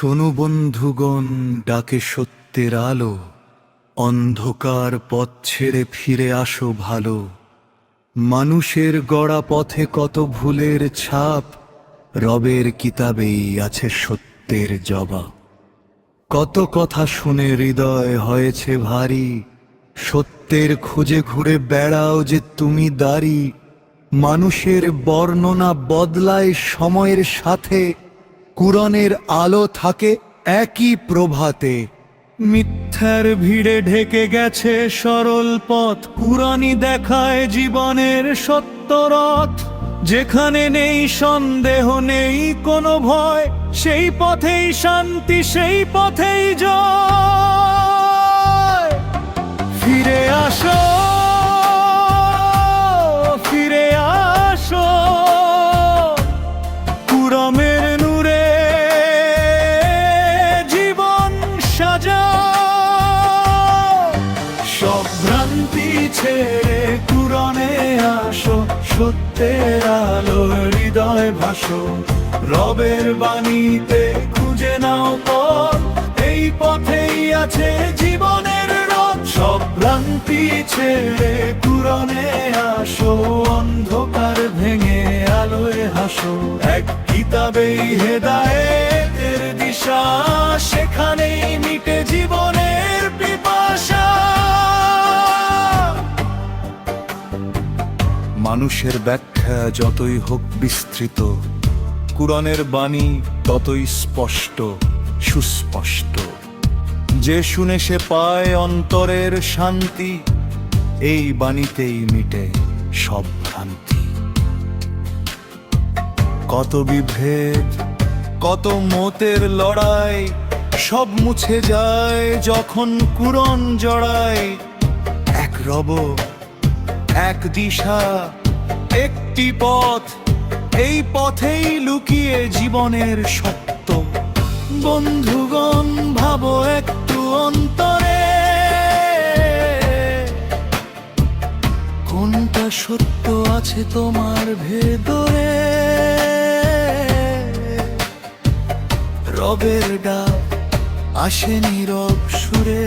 শোনো বন্ধুগণ, ডাকে সত্যের আলো, অন্ধকার পথ ছেড়ে ফিরে আসো ভালো। মানুষের গড়া পথে কত ভুলের ছাপ, রবের কিতাবেই আছে সত্যের জবাব। কত কথা শুনে হৃদয় হয়েছে ভারী, সত্যের খুঁজে ঘুরে বেড়াও যে তুমি দাঁড়ি। মানুষের বর্ণনা বদলায় সময়ের সাথে, কুরআনের আলো থাকে একই প্রভাতে। মিথ্যার ভিড়ে ঢেকে গেছে সরল পথ, কুরআনই দেখায় জীবনের সত্য রথ। যেখানে নেই সন্দেহ, নেই কোনো ভয়, সেই পথেই শান্তি, সেই পথেই জয়। ফিরে আসো, ফিরে আসো, কুরআনের নূরে জীবন সাজাও। সব ভ্রান্তি ছেড়ে কুরআনে আসো, সত্যের আলো হৃদয় ভাসো। রবের বাণীতে খুঁজে নাও পথ, এই পথেই আছে জীবনের রথ। সব ভ্রান্তি ছেড়ে কুরআনে আসো, অন্ধকার ভেঙে আলোয় হাসো। এক কিতাবেই হেদায়েতের দিশা, সেখানেই মিটে জীবনের পিপাসা। মানুষের ব্যাখ্যা যতই হোক বিস্তৃত, কুরআনের বাণী ততই স্পষ্ট সুস্পষ্ট। যে শুনে সে পায় অন্তরের শান্তি, এই বাণীতেই মিটে সব ভ্রান্তি। কত বিভেদ, কত মতের লড়াই, সব মুছে যায় যখন কুরআন জড়ায়। এক রব, এক দিশা, একটি পথ, এই পথেই লুকিয়ে জীবনের সত্য। বন্ধুগণ ভাবো একটু অন্তরে, কোনটা সত্য আছে তোমার ভেতরে। রবের ডাক আসে নীরব সুরে,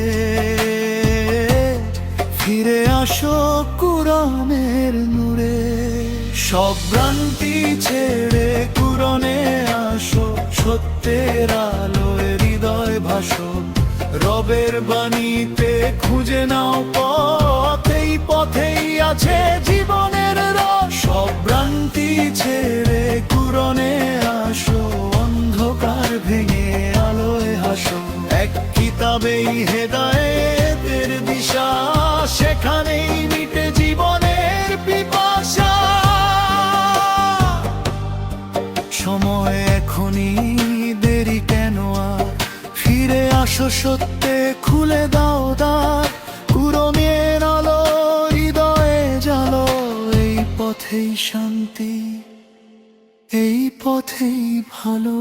ফিরে আসো কুরআনের নূরে। সব ভ্রান্তি ছেড়ে কুরআনে আসো, সত্যের আলোয় হৃদয় ভাসো। রবের বাণীতে খুঁজে নাও পথ, এই পথেই আছে জীবনের রথ। সব ভ্রান্তি ছেড়ে কুরআনে আসো, অন্ধকার ভেঙে আলোয় হাসো। এক কিতাবেই হেদায়েতের দিশা, সেখানেই মিটে জীবনের পিপাসা। সময় এখনই, দেরি কেন আর, ফিরে আসো সত্যে, খুলে দাও দ্বার। কুরআনের আলো হৃদয়ে জালো, এই পথেই শান্তি, এই পথেই ভালো।